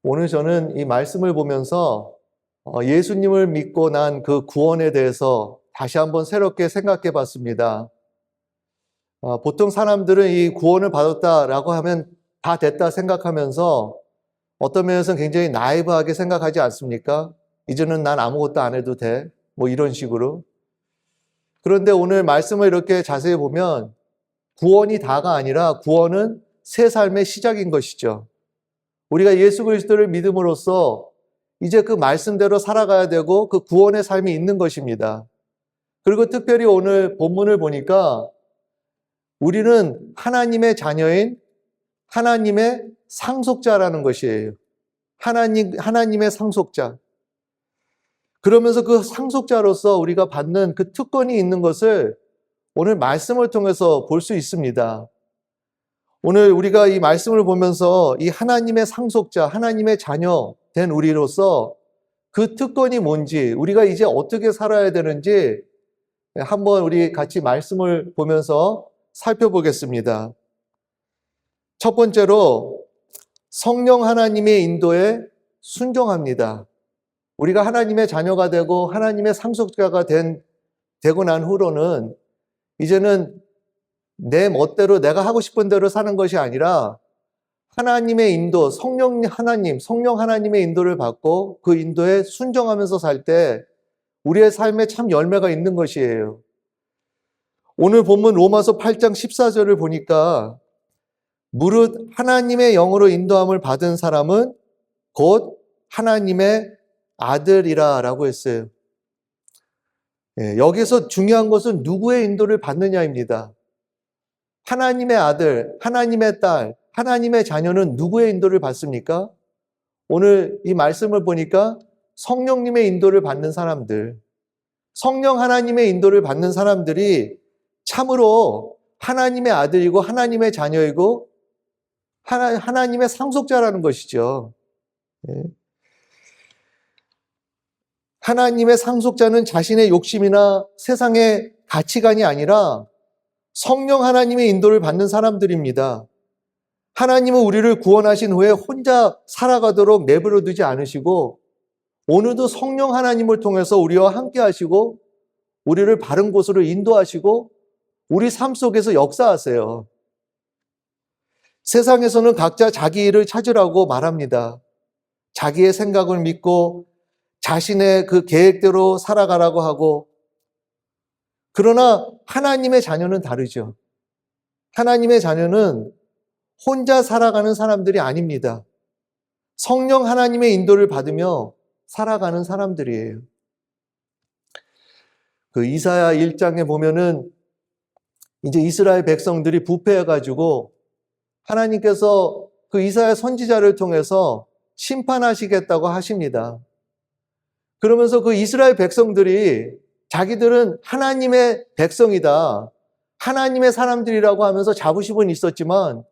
오늘 저는 이 말씀을 보면서 예수님을 믿고 난 그 구원에 대해서 다시 한번 새롭게 생각해 봤습니다. 보통 사람들은 이 구원을 받았다라고 하면 다 됐다 생각하면서 어떤 면에서는 굉장히 나이브하게 생각하지 않습니까? 이제는 난 아무것도 안 해도 돼. 뭐 이런 식으로. 그런데 오늘 말씀을 이렇게 자세히 보면 구원이 다가 아니라 구원은 새 삶의 시작인 것이죠. 우리가 예수 그리스도를 믿음으로써 이제 그 말씀대로 살아가야 되고 그 구원의 삶이 있는 것입니다. 그리고 특별히 오늘 본문을 보니까 우리는 하나님의 자녀인 하나님의 상속자라는 것이에요. 하나님의 상속자. 그러면서 그 상속자로서 우리가 받는 그 특권이 있는 것을 오늘 말씀을 통해서 볼 수 있습니다. 오늘 우리가 이 말씀을 보면서 이 하나님의 상속자, 하나님의 자녀 된 우리로서 그 특권이 뭔지, 우리가 이제 어떻게 살아야 되는지 한번 우리 같이 말씀을 보면서 살펴보겠습니다. 첫 번째로 성령 하나님의 인도에 순종합니다. 우리가 하나님의 자녀가 되고 하나님의 상속자가 되고 난 후로는 이제는 내 멋대로 내가 하고 싶은 대로 사는 것이 아니라 하나님의 인도, 성령 하나님의 인도를 받고 그 인도에 순종하면서 살 때 우리의 삶에 참 열매가 있는 것이에요. 오늘 본문 로마서 8장 14절을 보니까 무릇 하나님의 영으로 인도함을 받은 사람은 곧 하나님의 아들이라 라고 했어요. 여기서 중요한 것은 누구의 인도를 받느냐입니다. 하나님의 아들, 하나님의 딸, 하나님의 자녀는 누구의 인도를 받습니까? 오늘 이 말씀을 보니까 성령님의 인도를 받는 사람들, 성령 하나님의 인도를 받는 사람들이 참으로 하나님의 아들이고 하나님의 자녀이고 하나님의 상속자라는 것이죠. 하나님의 상속자는 자신의 욕심이나 세상의 가치관이 아니라 성령 하나님의 인도를 받는 사람들입니다. 하나님은 우리를 구원하신 후에 혼자 살아가도록 내버려 두지 않으시고 오늘도 성령 하나님을 통해서 우리와 함께 하시고 우리를 바른 곳으로 인도하시고 우리 삶 속에서 역사하세요. 세상에서는 각자 자기 일을 찾으라고 말합니다. 자기의 생각을 믿고 자신의 그 계획대로 살아가라고 하고, 그러나 하나님의 자녀는 다르죠. 하나님의 자녀는 혼자 살아가는 사람들이 아닙니다. 성령 하나님의 인도를 받으며 살아가는 사람들이에요. 그 이사야 1장에 보면은 이제 이스라엘 백성들이 부패해가지고 하나님께서 그 이사야 선지자를 통해서 심판하시겠다고 하십니다. 그러면서 그 이스라엘 백성들이 자기들은 하나님의 백성이다, 하나님의 사람들이라고 하면서 자부심은 있었지만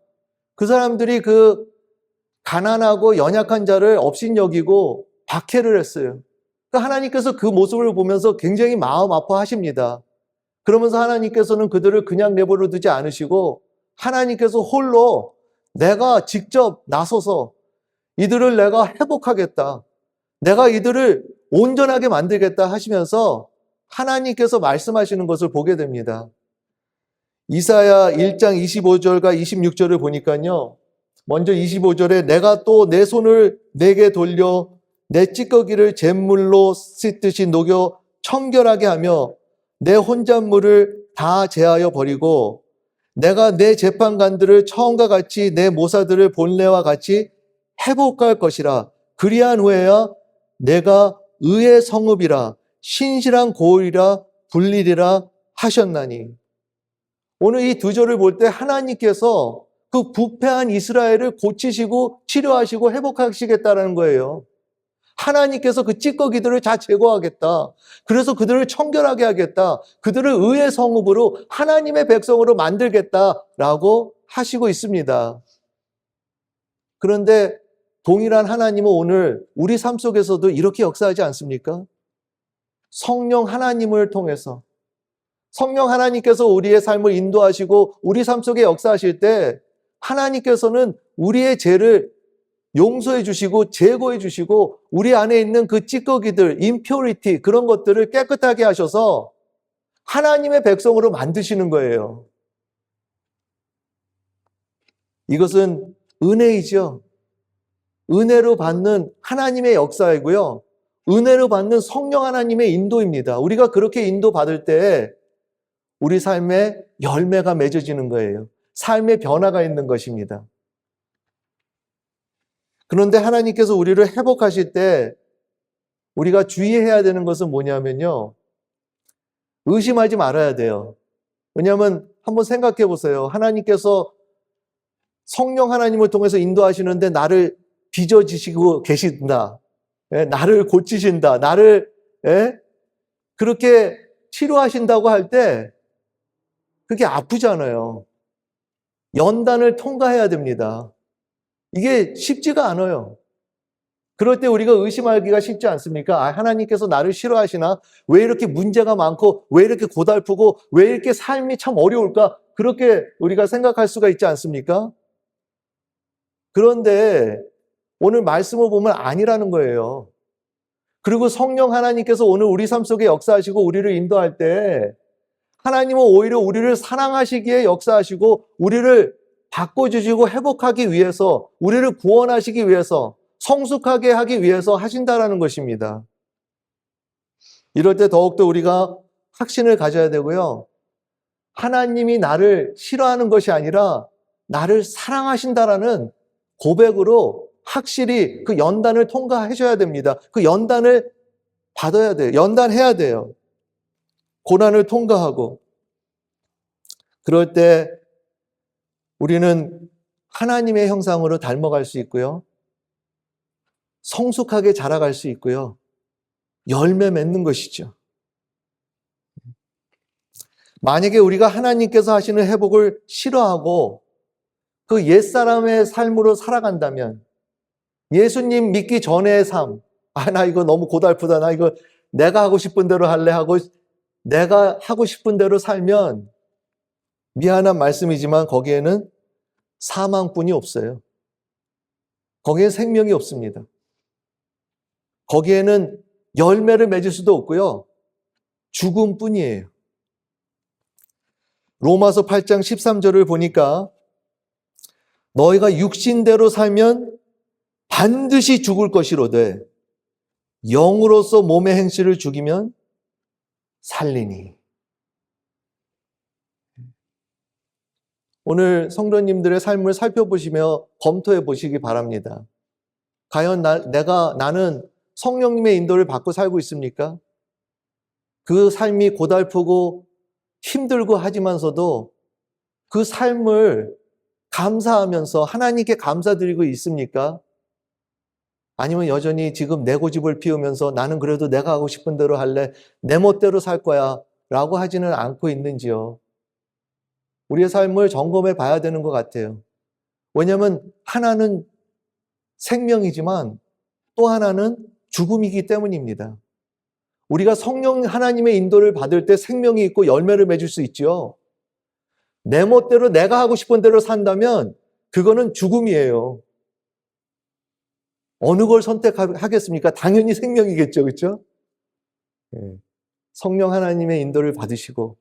그 사람들이 그 가난하고 연약한 자를 업신여기고 박해를 했어요. 그러니까 하나님께서 그 모습을 보면서 굉장히 마음 아파하십니다. 그러면서 하나님께서는 그들을 그냥 내버려 두지 않으시고 하나님께서 홀로 내가 직접 나서서 이들을 내가 회복하겠다, 내가 이들을 온전하게 만들겠다 하시면서 하나님께서 말씀하시는 것을 보게 됩니다. 이사야 1장 25절과 26절을 보니까요, 먼저 25절에 내가 또 내 손을 내게 돌려 내 찌꺼기를 잿물로 씻듯이 녹여 청결하게 하며 내 혼잣물을 다 제하여 버리고 내가 내 재판관들을 처음과 같이 내 모사들을 본래와 같이 회복할 것이라. 그리한 후에야 내가 의의 성읍이라 신실한 고을이라 불리리라 하셨나니. 오늘 이 두 절을 볼 때 하나님께서 그 부패한 이스라엘을 고치시고 치료하시고 회복하시겠다는 거예요. 하나님께서 그 찌꺼기들을 다 제거하겠다. 그래서 그들을 청결하게 하겠다. 그들을 의의 성읍으로 하나님의 백성으로 만들겠다라고 하시고 있습니다. 그런데 동일한 하나님은 오늘 우리 삶 속에서도 이렇게 역사하지 않습니까? 성령 하나님을 통해서, 성령 하나님께서 우리의 삶을 인도하시고 우리 삶 속에 역사하실 때 하나님께서는 우리의 죄를 용서해 주시고 제거해 주시고 우리 안에 있는 그 찌꺼기들, impurity 그런 것들을 깨끗하게 하셔서 하나님의 백성으로 만드시는 거예요. 이것은 은혜이죠. 은혜로 받는 하나님의 역사이고요. 은혜로 받는 성령 하나님의 인도입니다. 우리가 그렇게 인도받을 때 우리 삶에 열매가 맺어지는 거예요. 삶의 변화가 있는 것입니다. 그런데 하나님께서 우리를 회복하실 때 우리가 주의해야 되는 것은 뭐냐면요. 의심하지 말아야 돼요. 왜냐하면 한번 생각해 보세요. 하나님께서 성령 하나님을 통해서 인도하시는데 나를 빚어지시고 계신다. 나를 고치신다. 나를 그렇게 치료하신다고 할 때 그게 아프잖아요. 연단을 통과해야 됩니다. 이게 쉽지가 않아요. 그럴 때 우리가 의심하기가 쉽지 않습니까? 아, 하나님께서 나를 싫어하시나? 왜 이렇게 문제가 많고 왜 이렇게 고달프고 왜 이렇게 삶이 참 어려울까? 그렇게 우리가 생각할 수가 있지 않습니까? 그런데 오늘 말씀을 보면 아니라는 거예요. 그리고 성령 하나님께서 오늘 우리 삶 속에 역사하시고 우리를 인도할 때 하나님은 오히려 우리를 사랑하시기에 역사하시고 우리를 바꿔주시고 회복하기 위해서 우리를 구원하시기 위해서 성숙하게 하기 위해서 하신다라는 것입니다. 이럴 때 더욱더 우리가 확신을 가져야 되고요. 하나님이 나를 싫어하는 것이 아니라 나를 사랑하신다라는 고백으로 확실히 그 연단을 통과하셔야 됩니다. 그 연단을 받아야 돼요. 연단해야 돼요. 고난을 통과하고. 그럴 때 우리는 하나님의 형상으로 닮아갈 수 있고요. 성숙하게 자라갈 수 있고요. 열매 맺는 것이죠. 만약에 우리가 하나님께서 하시는 회복을 싫어하고 그 옛사람의 삶으로 살아간다면 예수님 믿기 전의 삶, 나 이거 너무 고달프다. 나 이거 내가 하고 싶은 대로 할래 하고 내가 하고 싶은 대로 살면 미안한 말씀이지만 거기에는 사망뿐이 없어요. 거기에는 생명이 없습니다. 거기에는 열매를 맺을 수도 없고요. 죽음뿐이에요. 로마서 8장 13절을 보니까 너희가 육신대로 살면 반드시 죽을 것이로되 영으로서 몸의 행실을 죽이면 살리니. 오늘 성도님들의 삶을 살펴보시며 검토해 보시기 바랍니다. 과연 나는 성령님의 인도를 받고 살고 있습니까? 그 삶이 고달프고 힘들고 하지만서도 그 삶을 감사하면서 하나님께 감사드리고 있습니까? 아니면 여전히 지금 내 고집을 피우면서 나는 그래도 내가 하고 싶은 대로 할래, 내 멋대로 살 거야 라고 하지는 않고 있는지요? 우리의 삶을 점검해 봐야 되는 것 같아요. 왜냐하면 하나는 생명이지만 또 하나는 죽음이기 때문입니다. 우리가 성령 하나님의 인도를 받을 때 생명이 있고 열매를 맺을 수 있죠. 내 멋대로 내가 하고 싶은 대로 산다면 그거는 죽음이에요. 어느 걸 선택하겠습니까? 당연히 생명이겠죠. 그렇죠? 성령 하나님의 인도를 받으시고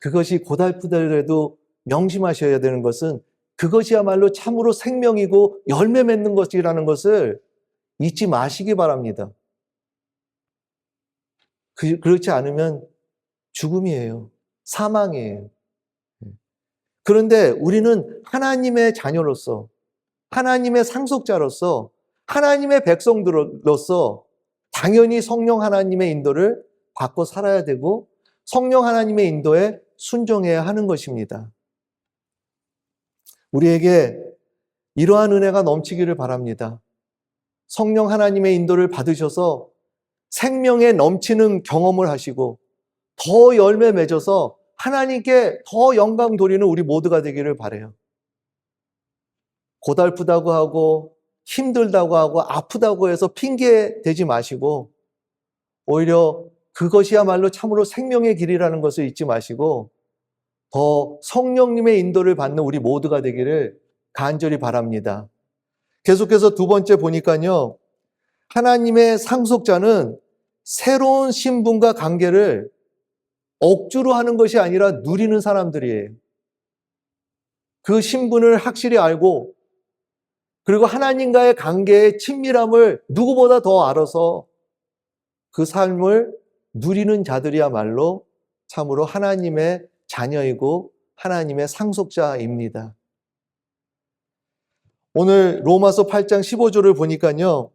그것이 고달프더라도 명심하셔야 되는 것은 그것이야말로 참으로 생명이고 열매 맺는 것이라는 것을 잊지 마시기 바랍니다. 그렇지 않으면 죽음이에요. 사망이에요. 그런데 우리는 하나님의 자녀로서, 하나님의 상속자로서, 하나님의 백성들로서 당연히 성령 하나님의 인도를 받고 살아야 되고 성령 하나님의 인도에 순종해야 하는 것입니다. 우리에게 이러한 은혜가 넘치기를 바랍니다. 성령 하나님의 인도를 받으셔서 생명에 넘치는 경험을 하시고 더 열매 맺어서 하나님께 더 영광 돌리는 우리 모두가 되기를 바라요. 고달프다고 하고 힘들다고 하고 아프다고 해서 핑계 대지 마시고 오히려 그것이야말로 참으로 생명의 길이라는 것을 잊지 마시고 더 성령님의 인도를 받는 우리 모두가 되기를 간절히 바랍니다. 계속해서 두 번째 보니까요. 하나님의 상속자는 새로운 신분과 관계를 억지로 하는 것이 아니라 누리는 사람들이에요. 그 신분을 확실히 알고 그리고 하나님과의 관계의 친밀함을 누구보다 더 알아서 그 삶을 누리는 자들이야말로 참으로 하나님의 자녀이고 하나님의 상속자입니다. 오늘 로마서 8장 15절을 보니까요.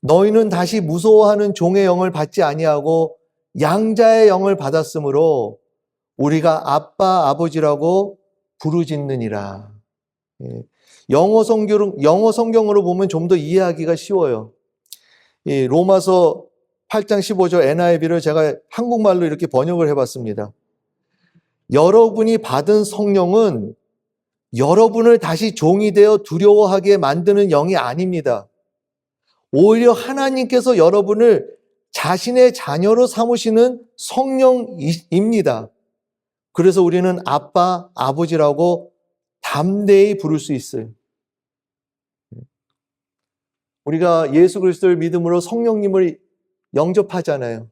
너희는 다시 무서워하는 종의 영을 받지 아니하고 양자의 영을 받았으므로 우리가 아빠 아버지라고 부르짖느니라. 영어 성경으로 보면 좀 더 이해하기가 쉬워요. 이 로마서 8장 15절 NIV를 제가 한국말로 이렇게 번역을 해봤습니다. 여러분이 받은 성령은 여러분을 다시 종이 되어 두려워하게 만드는 영이 아닙니다. 오히려 하나님께서 여러분을 자신의 자녀로 삼으시는 성령입니다. 그래서 우리는 아빠, 아버지라고 담대히 부를 수 있어요. 우리가 예수 그리스도를 믿음으로 성령님을 영접하잖아요.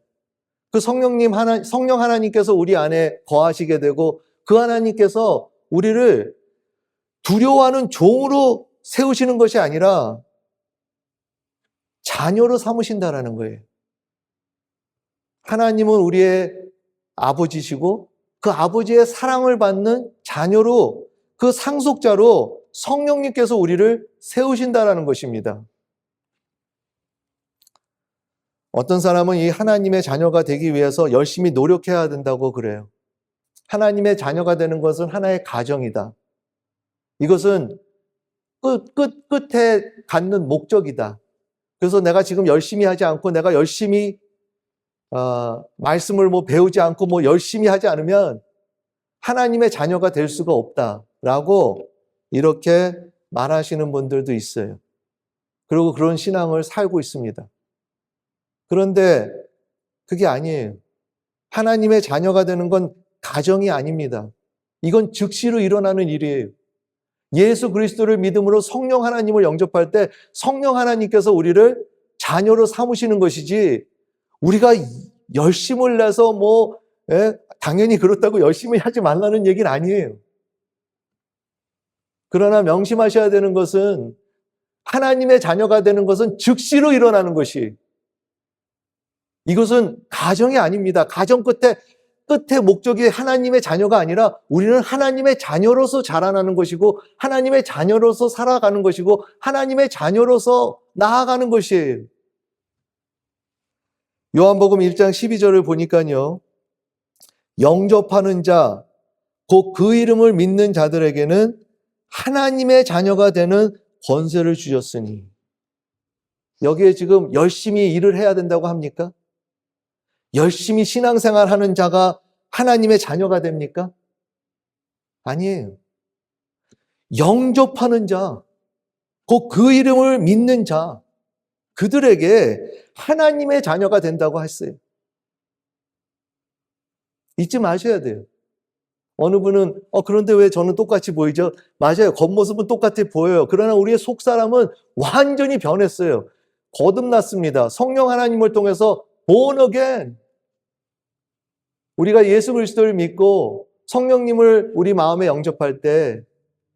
그 성령 하나님께서 우리 안에 거하시게 되고 그 하나님께서 우리를 두려워하는 종으로 세우시는 것이 아니라 자녀로 삼으신다라는 거예요. 하나님은 우리의 아버지시고 그 아버지의 사랑을 받는 자녀로 그 상속자로 성령님께서 우리를 세우신다라는 것입니다. 어떤 사람은 이 하나님의 자녀가 되기 위해서 열심히 노력해야 된다고 그래요. 하나님의 자녀가 되는 것은 하나의 가정이다. 이것은 끝에 갖는 목적이다. 그래서 내가 지금 열심히 하지 않고 내가 열심히 말씀을 배우지 않고 열심히 하지 않으면 하나님의 자녀가 될 수가 없다라고 이렇게 말하시는 분들도 있어요. 그리고 그런 신앙을 살고 있습니다. 그런데 그게 아니에요. 하나님의 자녀가 되는 건 가정이 아닙니다. 이건 즉시로 일어나는 일이에요. 예수 그리스도를 믿음으로 성령 하나님을 영접할 때 성령 하나님께서 우리를 자녀로 삼으시는 것이지 우리가 열심을 내서 당연히 그렇다고 열심히 하지 말라는 얘기는 아니에요. 그러나 명심하셔야 되는 것은 하나님의 자녀가 되는 것은 즉시로 일어나는 것이 이것은 가정이 아닙니다. 가정 끝에 목적이 하나님의 자녀가 아니라 우리는 하나님의 자녀로서 자라나는 것이고 하나님의 자녀로서 살아가는 것이고 하나님의 자녀로서 나아가는 것이에요. 요한복음 1장 12절을 보니까요. 영접하는 자, 곧 그 이름을 믿는 자들에게는 하나님의 자녀가 되는 권세를 주셨으니 여기에 지금 열심히 일을 해야 된다고 합니까? 열심히 신앙생활하는 자가 하나님의 자녀가 됩니까? 아니에요. 영접하는 자, 곧 그 이름을 믿는 자, 그들에게 하나님의 자녀가 된다고 했어요. 잊지 마셔야 돼요. 어느 분은 그런데 왜 저는 똑같이 보이죠? 맞아요. 겉모습은 똑같아 보여요. 그러나 우리의 속사람은 완전히 변했어요. 거듭났습니다. 성령 하나님을 통해서 born again. 우리가 예수 그리스도를 믿고 성령님을 우리 마음에 영접할 때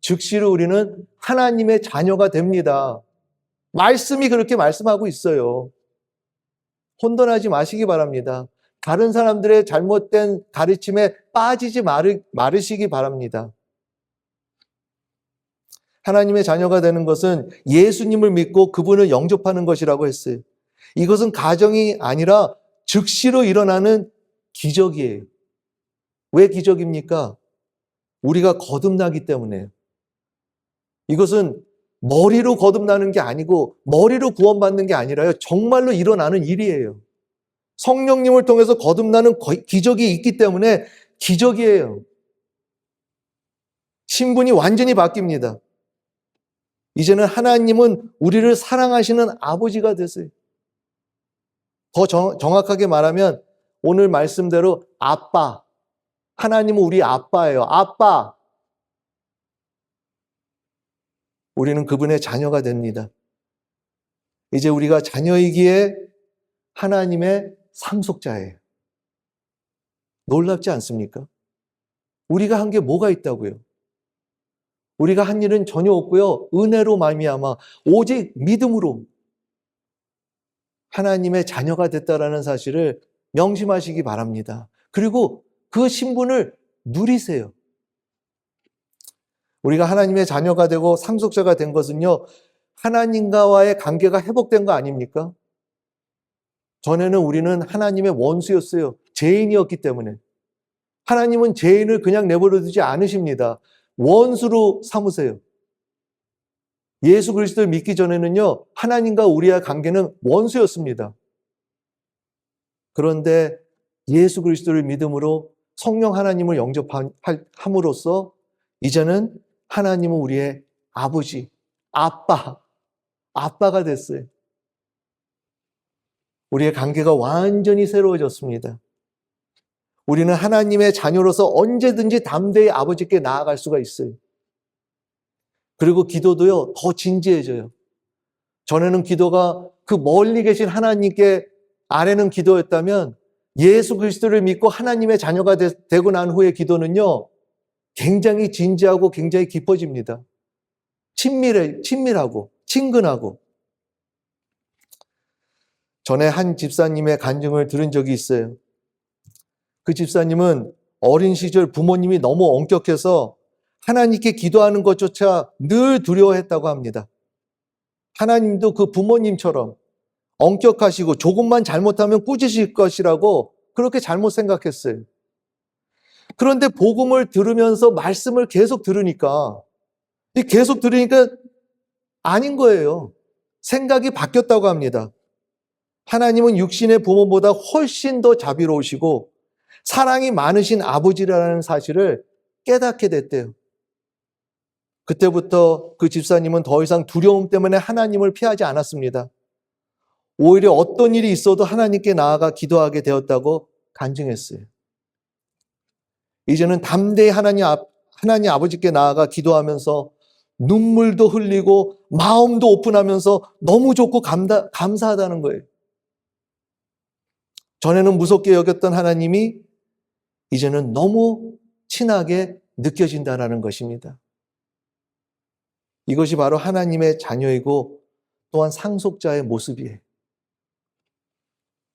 즉시로 우리는 하나님의 자녀가 됩니다. 말씀이 그렇게 말씀하고 있어요. 혼돈하지 마시기 바랍니다. 다른 사람들의 잘못된 가르침에 빠지지 말으시기 바랍니다. 하나님의 자녀가 되는 것은 예수님을 믿고 그분을 영접하는 것이라고 했어요. 이것은 가정이 아니라 즉시로 일어나는 기적이에요. 왜 기적입니까? 우리가 거듭나기 때문에요. 이것은 머리로 거듭나는 게 아니고 머리로 구원받는 게 아니라요. 정말로 일어나는 일이에요. 성령님을 통해서 거듭나는 기적이 있기 때문에 기적이에요. 신분이 완전히 바뀝니다. 이제는 하나님은 우리를 사랑하시는 아버지가 되세요. 더 정확하게 말하면 오늘 말씀대로 아빠. 하나님은 우리 아빠예요. 아빠. 우리는 그분의 자녀가 됩니다. 이제 우리가 자녀이기에 하나님의 상속자예요. 놀랍지 않습니까? 우리가 한 게 뭐가 있다고요? 우리가 한 일은 전혀 없고요. 은혜로 말미암아 오직 믿음으로 하나님의 자녀가 됐다라는 사실을 명심하시기 바랍니다. 그리고 그 신분을 누리세요. 우리가 하나님의 자녀가 되고 상속자가 된 것은요, 하나님과의 관계가 회복된 거 아닙니까? 전에는 우리는 하나님의 원수였어요. 죄인이었기 때문에. 하나님은 죄인을 그냥 내버려 두지 않으십니다. 원수로 삼으세요. 예수 그리스도를 믿기 전에는요, 하나님과 우리의 관계는 원수였습니다. 그런데 예수 그리스도를 믿음으로 성령 하나님을 영접함으로써 이제는 하나님은 우리의 아버지, 아빠가 됐어요. 우리의 관계가 완전히 새로워졌습니다. 우리는 하나님의 자녀로서 언제든지 담대히 아버지께 나아갈 수가 있어요. 그리고 기도도요, 더 진지해져요. 전에는 기도가 그 멀리 계신 하나님께 아뢰는 기도였다면 예수 그리스도를 믿고 하나님의 자녀가 되고 난 후의 기도는요, 굉장히 진지하고 굉장히 깊어집니다. 친밀하고 친근하고. 전에 한 집사님의 간증을 들은 적이 있어요. 그 집사님은 어린 시절 부모님이 너무 엄격해서 하나님께 기도하는 것조차 늘 두려워했다고 합니다. 하나님도 그 부모님처럼 엄격하시고 조금만 잘못하면 꾸짖으실 것이라고 그렇게 잘못 생각했어요. 그런데 복음을 들으면서 말씀을 계속 들으니까 아닌 거예요. 생각이 바뀌었다고 합니다. 하나님은 육신의 부모보다 훨씬 더 자비로우시고 사랑이 많으신 아버지라는 사실을 깨닫게 됐대요. 그때부터 그 집사님은 더 이상 두려움 때문에 하나님을 피하지 않았습니다. 오히려 어떤 일이 있어도 하나님께 나아가 기도하게 되었다고 간증했어요. 이제는 담대히 하나님 아버지께 나아가 기도하면서 눈물도 흘리고 마음도 오픈하면서 너무 좋고 감사하다는 거예요. 전에는 무섭게 여겼던 하나님이 이제는 너무 친하게 느껴진다는 것입니다. 이것이 바로 하나님의 자녀이고 또한 상속자의 모습이에요.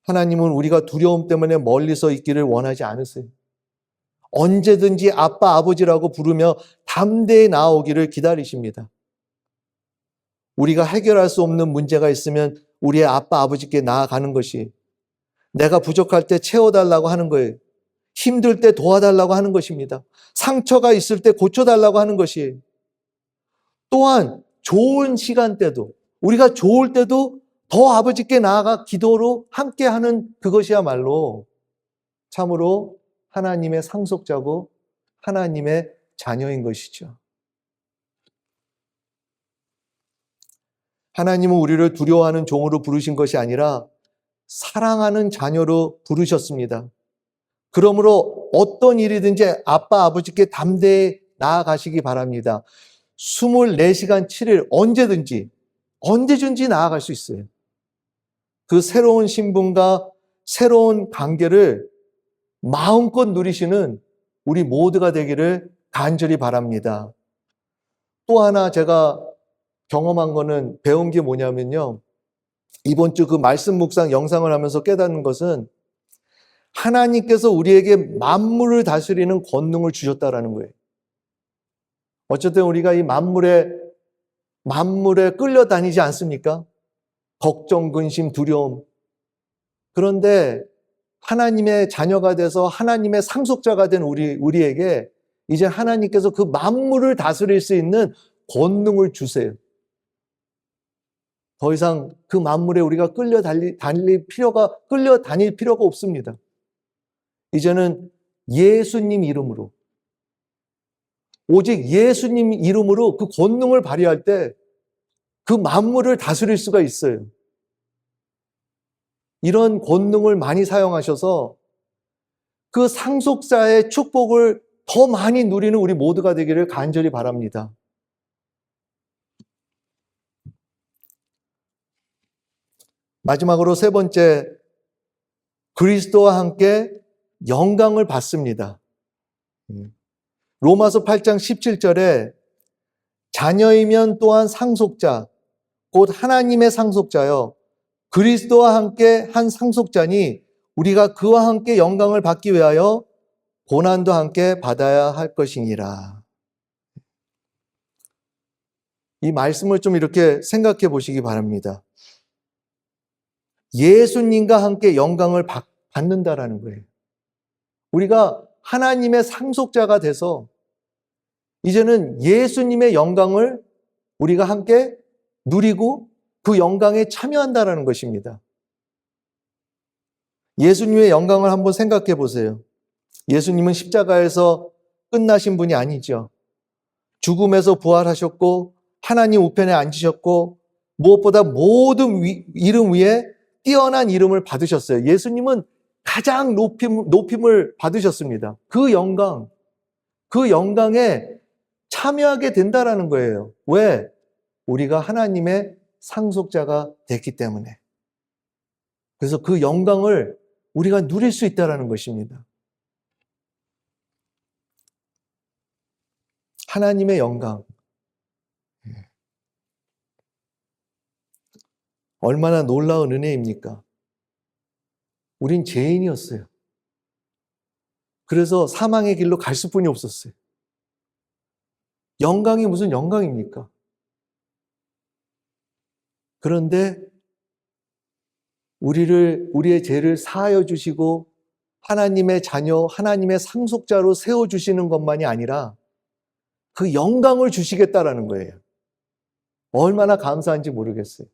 하나님은 우리가 두려움 때문에 멀리서 있기를 원하지 않으세요. 언제든지 아빠, 아버지라고 부르며 담대히 나아오기를 기다리십니다. 우리가 해결할 수 없는 문제가 있으면 우리의 아빠, 아버지께 나아가는 것이, 내가 부족할 때 채워달라고 하는 거예요. 힘들 때 도와달라고 하는 것입니다. 상처가 있을 때 고쳐달라고 하는 것이에요. 또한 좋은 시간대도, 우리가 좋을 때도 더 아버지께 나아가 기도로 함께하는 그것이야말로 참으로 하나님의 상속자고 하나님의 자녀인 것이죠. 하나님은 우리를 두려워하는 종으로 부르신 것이 아니라 사랑하는 자녀로 부르셨습니다. 그러므로 어떤 일이든지 아빠, 아버지께 담대히 나아가시기 바랍니다. 24시간 7일 언제든지 나아갈 수 있어요. 그 새로운 신분과 새로운 관계를 마음껏 누리시는 우리 모두가 되기를 간절히 바랍니다. 또 하나 제가 경험한 거는, 배운 게 뭐냐면요, 이번 주 그 말씀 묵상 영상을 하면서 깨닫는 것은 하나님께서 우리에게 만물을 다스리는 권능을 주셨다라는 거예요. 어쨌든 우리가 이 만물에 끌려다니지 않습니까? 걱정, 근심, 두려움. 그런데 하나님의 자녀가 돼서 하나님의 상속자가 된 우리에게 이제 하나님께서 그 만물을 다스릴 수 있는 권능을 주세요. 더 이상 그 만물에 우리가 끌려다닐 필요가 없습니다. 이제는 예수님 이름으로, 오직 예수님 이름으로 그 권능을 발휘할 때 그 만물을 다스릴 수가 있어요. 이런 권능을 많이 사용하셔서 그 상속자의 축복을 더 많이 누리는 우리 모두가 되기를 간절히 바랍니다. 마지막으로 세 번째, 그리스도와 함께 영광을 받습니다. 로마서 8장 17절에 자녀이면 또한 상속자, 곧 하나님의 상속자여 그리스도와 함께 한 상속자니 우리가 그와 함께 영광을 받기 위하여 고난도 함께 받아야 할 것이니라. 이 말씀을 좀 이렇게 생각해 보시기 바랍니다. 예수님과 함께 영광을 받는다라는 거예요. 우리가 하나님의 상속자가 돼서 이제는 예수님의 영광을 우리가 함께 누리고 그 영광에 참여한다라는 것입니다. 예수님의 영광을 한번 생각해 보세요. 예수님은 십자가에서 끝나신 분이 아니죠. 죽음에서 부활하셨고 하나님 우편에 앉으셨고 무엇보다 모든 이름 위에 뛰어난 이름을 받으셨어요. 예수님은 가장 높임을 받으셨습니다. 그 영광에 참여하게 된다라는 거예요. 왜? 우리가 하나님의 상속자가 됐기 때문에. 그래서 그 영광을 우리가 누릴 수 있다라는 것입니다. 하나님의 영광. 얼마나 놀라운 은혜입니까? 우린 죄인이었어요. 그래서 사망의 길로 갈 수뿐이 없었어요. 영광이 무슨 영광입니까? 그런데 우리의 죄를 사하여 주시고 하나님의 자녀, 하나님의 상속자로 세워주시는 것만이 아니라 그 영광을 주시겠다라는 거예요. 얼마나 감사한지 모르겠어요.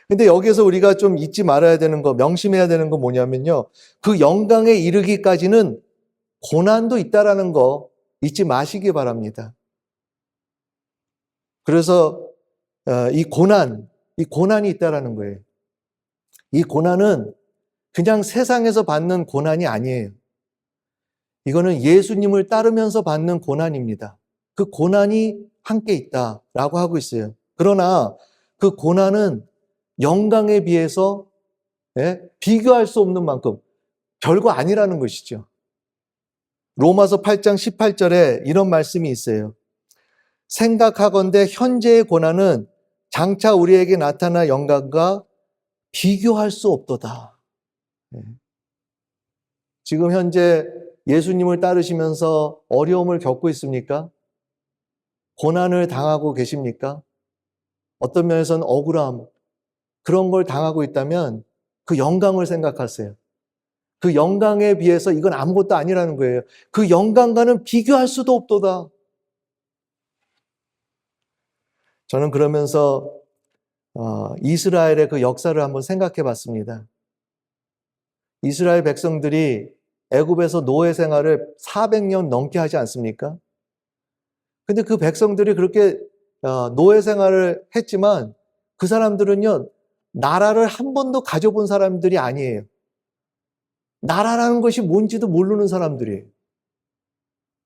근데 여기서 우리가 좀 잊지 말아야 되는 거, 명심해야 되는 거 뭐냐면요. 그 영광에 이르기까지는 고난도 있다라는 거 잊지 마시기 바랍니다. 그래서 이 고난이 있다라는 거예요. 이 고난은 그냥 세상에서 받는 고난이 아니에요. 이거는 예수님을 따르면서 받는 고난입니다. 그 고난이 함께 있다라고 하고 있어요. 그러나 그 고난은 영광에 비해서 비교할 수 없는 만큼 별거 아니라는 것이죠. 로마서 8장 18절에 이런 말씀이 있어요. 생각하건대 현재의 고난은 장차 우리에게 나타날 영광과 비교할 수 없도다. 지금 현재 예수님을 따르시면서 어려움을 겪고 있습니까? 고난을 당하고 계십니까? 어떤 면에서는 억울함, 그런 걸 당하고 있다면 그 영광을 생각하세요. 그 영광에 비해서 이건 아무것도 아니라는 거예요. 그 영광과는 비교할 수도 없도다. 저는 그러면서 이스라엘의 그 역사를 한번 생각해 봤습니다. 이스라엘 백성들이 애굽에서 노예 생활을 400년 넘게 하지 않습니까? 근데 그 백성들이 그렇게 노예 생활을 했지만 그 사람들은요, 나라를 한 번도 가져본 사람들이 아니에요. 나라라는 것이 뭔지도 모르는 사람들이에요.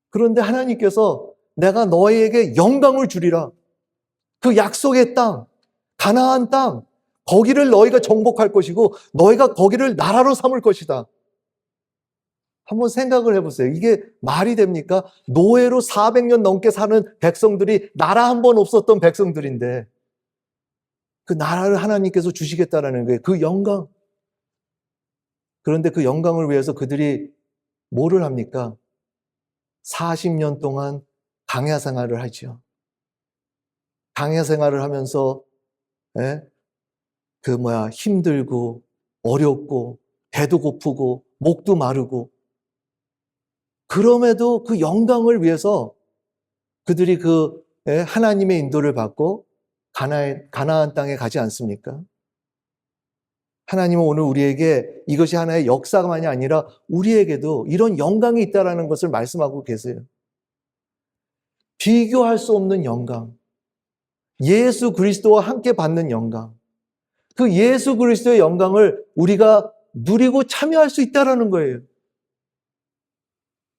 그런데 하나님께서 내가 너희에게 영광을 주리라. 그 약속의 땅, 가나안 땅, 거기를 너희가 정복할 것이고 너희가 거기를 나라로 삼을 것이다. 한번 생각을 해보세요. 이게 말이 됩니까? 노예로 400년 넘게 사는 백성들이 나라 한 번 없었던 백성들인데 그 나라를 하나님께서 주시겠다라는 거예요. 그 영광. 그런데 그 영광을 위해서 그들이 뭐를 합니까? 40년 동안 강야 생활을 하죠. 강야 생활을 하면서 힘들고 어렵고 배도 고프고 목도 마르고 그럼에도 그 영광을 위해서 그들이 하나님의 인도를 받고 가나안 땅에 가지 않습니까? 하나님은 오늘 우리에게 이것이 하나의 역사만이 아니라 우리에게도 이런 영광이 있다는 것을 말씀하고 계세요. 비교할 수 없는 영광, 예수 그리스도와 함께 받는 영광, 그 예수 그리스도의 영광을 우리가 누리고 참여할 수 있다는 거예요.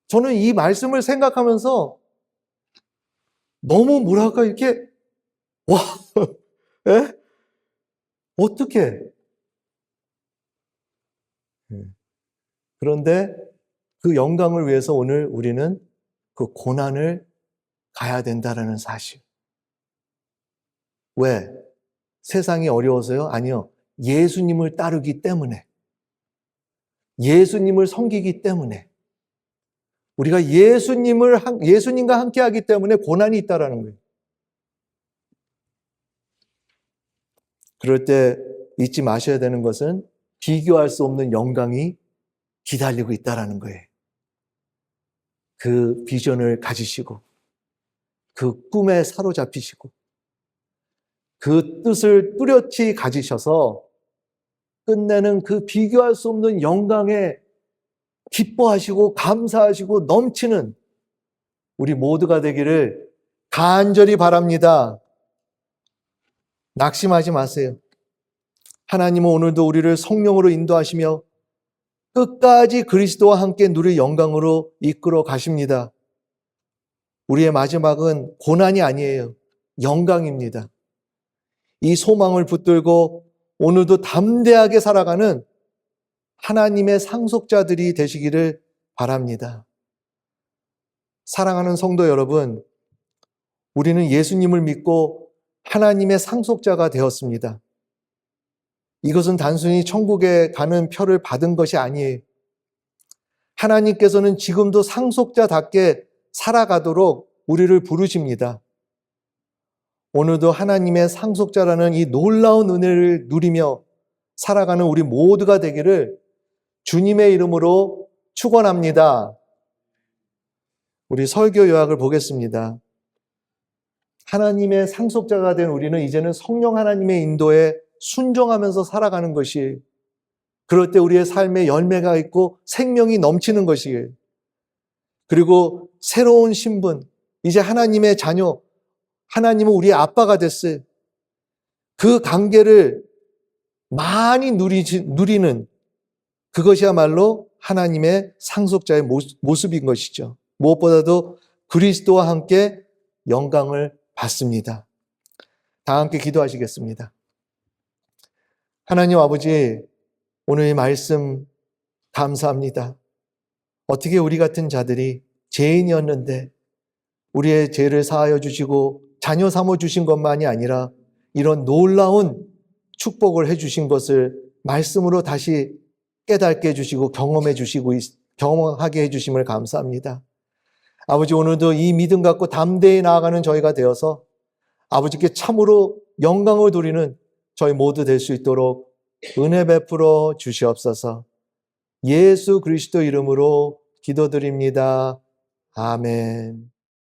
저는 이 말씀을 생각하면서 너무 이렇게 와, 어떻게 그런데 그 영광을 위해서 오늘 우리는 그 고난을 가야 된다라는 사실. 왜? 세상이 어려워서요? 아니요. 예수님을 따르기 때문에. 예수님을 섬기기 때문에. 우리가 예수님과 함께 하기 때문에 고난이 있다라는 거예요. 그럴 때 잊지 마셔야 되는 것은 비교할 수 없는 영광이 기다리고 있다라는 거예요. 그 비전을 가지시고, 그 꿈에 사로잡히시고, 그 뜻을 뚜렷이 가지셔서 끝내는 그 비교할 수 없는 영광에 기뻐하시고 감사하시고 넘치는 우리 모두가 되기를 간절히 바랍니다. 낙심하지 마세요. 하나님은 오늘도 우리를 성령으로 인도하시며 끝까지 그리스도와 함께 누릴 영광으로 이끌어 가십니다. 우리의 마지막은 고난이 아니에요. 영광입니다. 이 소망을 붙들고 오늘도 담대하게 살아가는 하나님의 상속자들이 되시기를 바랍니다. 사랑하는 성도 여러분, 우리는 예수님을 믿고 하나님의 상속자가 되었습니다. 이것은 단순히 천국에 가는 표를 받은 것이 아니에요. 하나님께서는 지금도 상속자답게 살아가도록 우리를 부르십니다. 오늘도 하나님의 상속자라는 이 놀라운 은혜를 누리며 살아가는 우리 모두가 되기를 주님의 이름으로 축원합니다. 우리 설교 요약을 보겠습니다. 하나님의 상속자가 된 우리는 이제는 성령 하나님의 인도에 순종하면서 살아가는 것이, 그럴 때 우리의 삶에 열매가 있고 생명이 넘치는 것이에요. 그리고 새로운 신분, 이제 하나님의 자녀, 하나님은 우리의 아빠가 됐어요. 그 관계를 많이 누리는 그것이야말로 하나님의 상속자의 모습인 것이죠. 무엇보다도 그리스도와 함께 영광을 받습니다. 다 함께 기도하시겠습니다. 하나님 아버지, 오늘 이 말씀 감사합니다. 어떻게 우리 같은 자들이 죄인이었는데 우리의 죄를 사하여 주시고 자녀 삼아 주신 것만이 아니라 이런 놀라운 축복을 해주신 것을 말씀으로 다시 깨닫게 해주시고 경험하게 해주심을 감사합니다. 아버지, 오늘도 이 믿음 갖고 담대히 나아가는 저희가 되어서 아버지께 참으로 영광을 돌리는 저희 모두 될 수 있도록 은혜 베풀어 주시옵소서. 예수 그리스도 이름으로 기도드립니다. 아멘.